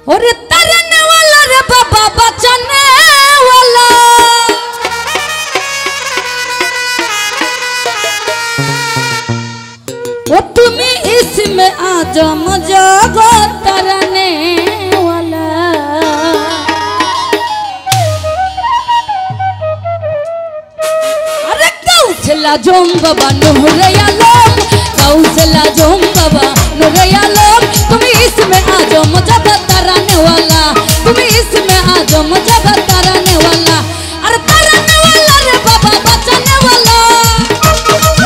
और तरने वाला रे बाबा बचने वाला वो तुम्हें इसमें आजम जागो तरने वाला। अरे कौशला जोम बाबा नूरया लोम, कौशला जोम बाबा नूरया लोम, तुम्हें इसमें आजम जागो तरने वाला, तुम्हें इसमें आजम जागो तरने वाला। अरे तरने वाला रे बाबा बचने वाला, कौशला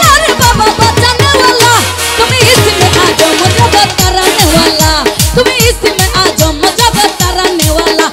जोम बाबा नूरया लोम, तुम्हें इसमें आजम जागो तरने वाला, तुम्हें इसमें आजम जागो तरने वाला।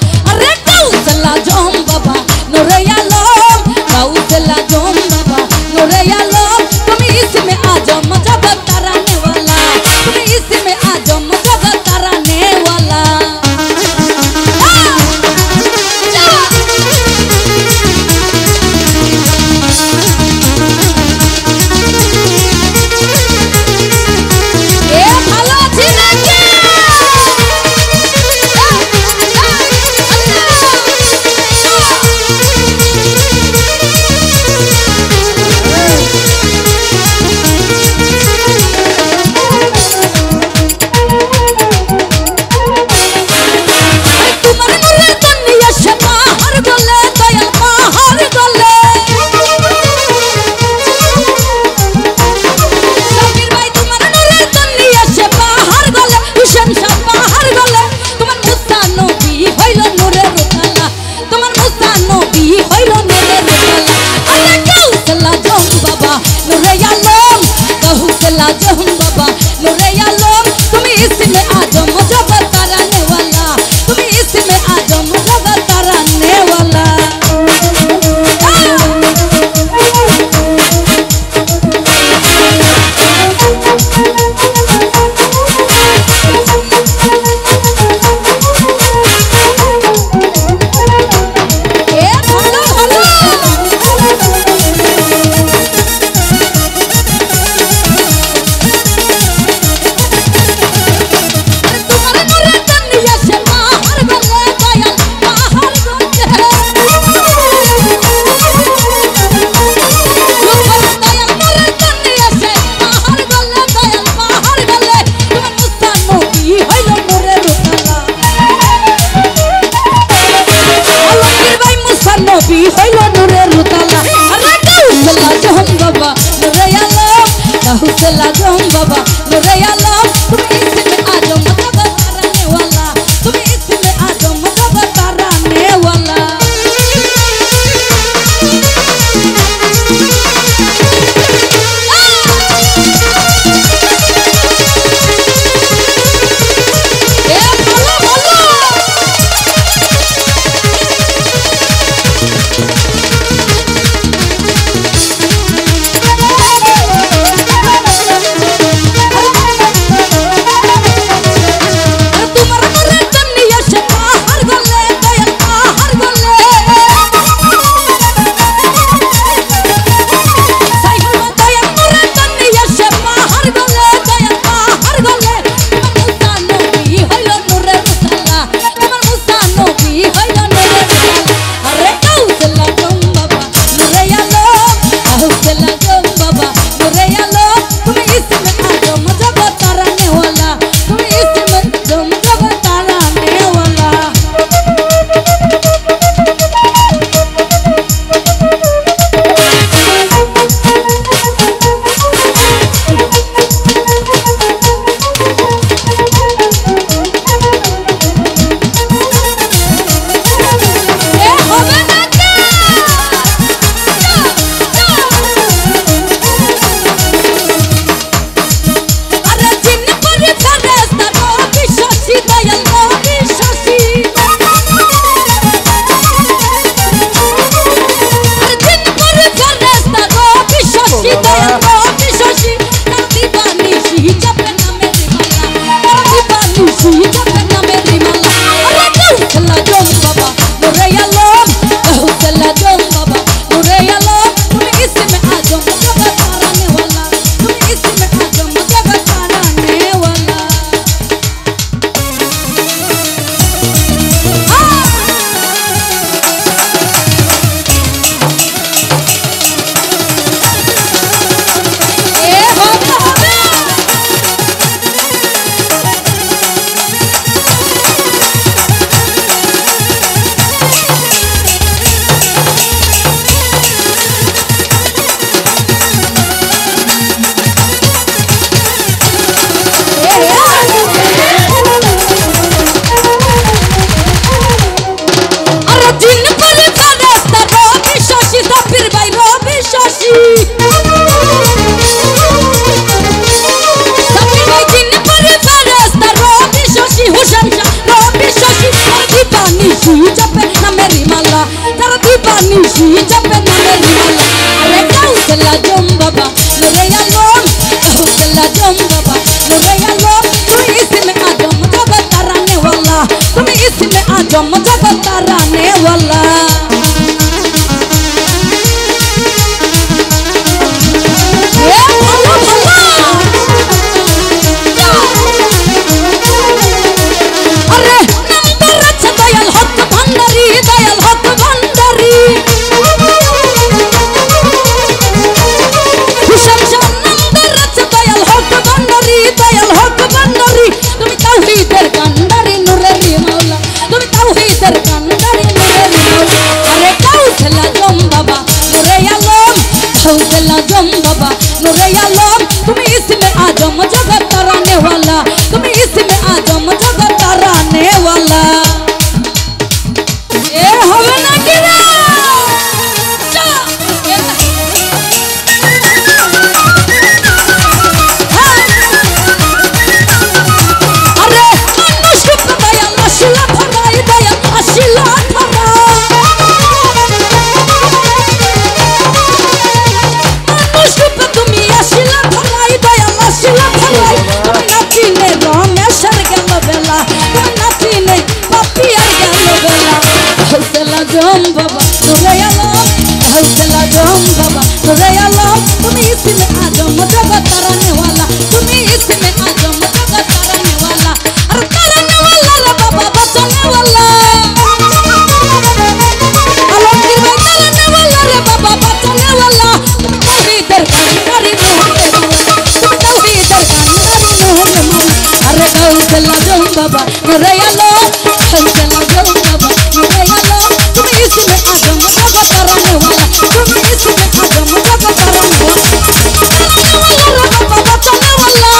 বাবা নূরে আলম কাউসে আজম বাবা নূরে আলম তুমি ইসমে আজম জগত তারানে ওয়ালা তুমি ইসমে আজম জগত তারানে ওয়ালা বাবা বাঁচানে ওয়ালা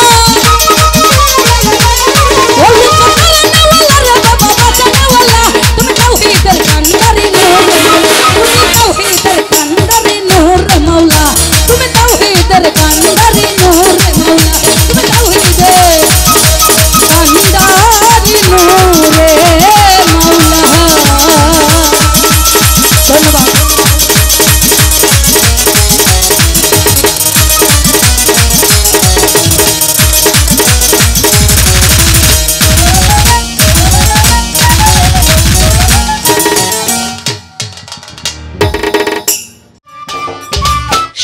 ওলি তারানে ওয়ালা রে বাবা বাঁচানে ওয়ালা তুমি তাওহীদের কান্ডারি নূর তুমি তাওহীদের কান্ডারি নূর মাওলা তুমি তাওহীদের কান্ডারি নূর মাওলা তুমি তাওহীদের কান্ডারি নূরে মাওলা ধন্যবাদ।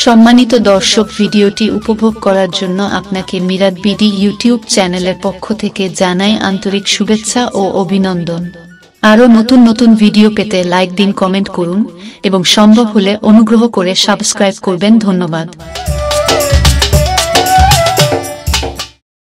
সম্মানিত দর্শক, ভিডিওটি উপভোগ করার জন্য আপনাকে মিরাত বিডি ইউটিউব চ্যানেলের পক্ষ থেকে জানাই আন্তরিক শুভেচ্ছা ও অভিনন্দন। আরও নতুন নতুন ভিডিও পেতে লাইক দিন, কমেন্ট করুন এবং সম্ভব হলে অনুগ্রহ করে সাবস্ক্রাইব করবেন। ধন্যবাদ।